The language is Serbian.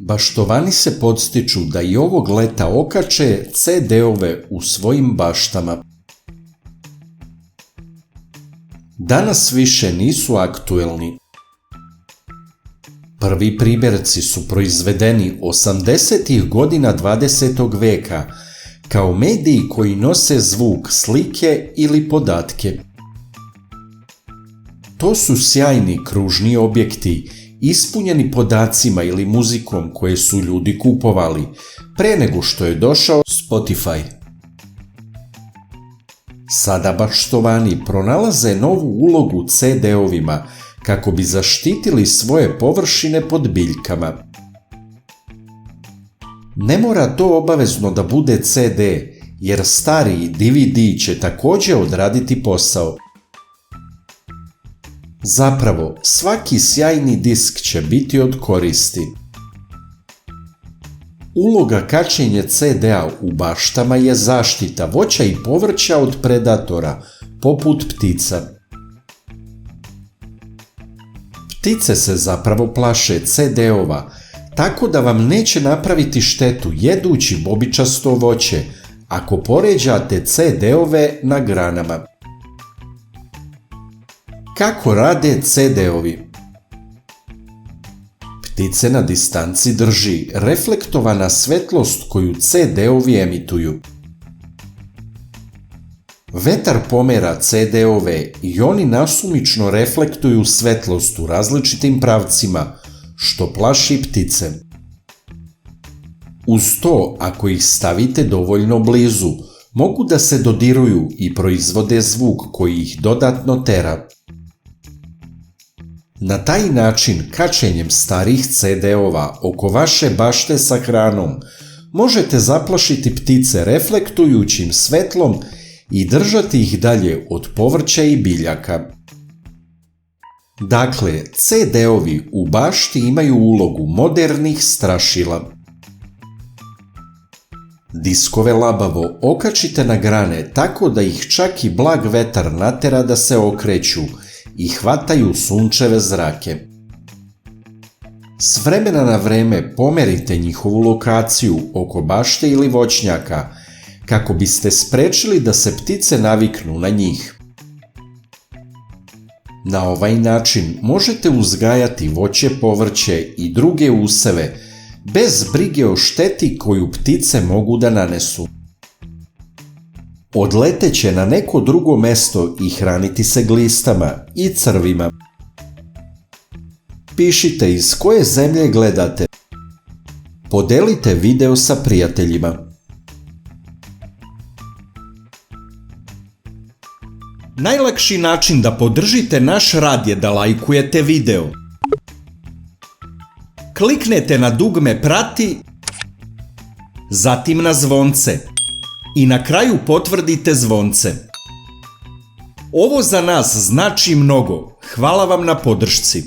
Baštovani se podstiču da i ovog leta okače CD-ove u svojim baštama. Danas više nisu aktuelni. Prvi primjerci su proizvedeni 80. godina 20. veka kao mediji koji nose zvuk, slike ili podatke. To su sjajni kružni objekti, ispunjeni podacima ili muzikom koje su ljudi kupovali pre nego što je došao Spotify. Sada baštovani pronalaze novu ulogu CD-ovima kako bi zaštitili svoje površine pod biljkama. Ne mora to obavezno da bude CD, jer stariji DVD će također odraditi posao. Zapravo, svaki sjajni disk će biti od koristi. Uloga kačenja CD-a u baštama je zaštita voća i povrća od predatora, poput ptica. Ptice se zapravo plaše CD-ova, tako da vam neće napraviti štetu jedući bobičasto voće ako poređate CD-ove na granama. Kako rade CD-ovi? Ptice na distanci drži reflektovana svetlost koju CD-ovi emituju. Vetar pomera CD-ove i oni nasumično reflektuju svetlost u različitim pravcima, što plaši ptice. Uz to, ako ih stavite dovoljno blizu, mogu da se dodiruju i proizvode zvuk koji ih dodatno tera. Na taj način, kačenjem starih CD-ova oko vaše bašte sa hranom, možete zaplašiti ptice reflektujućim svetlom i držati ih dalje od povrća i biljaka. Dakle, CD-ovi u bašti imaju ulogu modernih strašila. Diskove labavo okačite na grane tako da ih čak i blag vetar natera da se okreću i hvataju sunčeve zrake. S vremena na vreme pomerite njihovu lokaciju oko bašte ili voćnjaka kako biste sprečili da se ptice naviknu na njih. Na ovaj način možete uzgajati voće, povrće i druge useve bez brige o šteti koju ptice mogu da nanesu. Odleteće na neko drugo mesto i hraniti se glistama i crvima. Pišite iz koje zemlje gledate. Podelite video sa prijateljima. Najlakši način da podržite naš rad je da lajkujete video. Kliknete na dugme prati, zatim na zvonce i na kraju potvrdite zvonce. Ovo za nas znači mnogo. Hvala vam na podršci.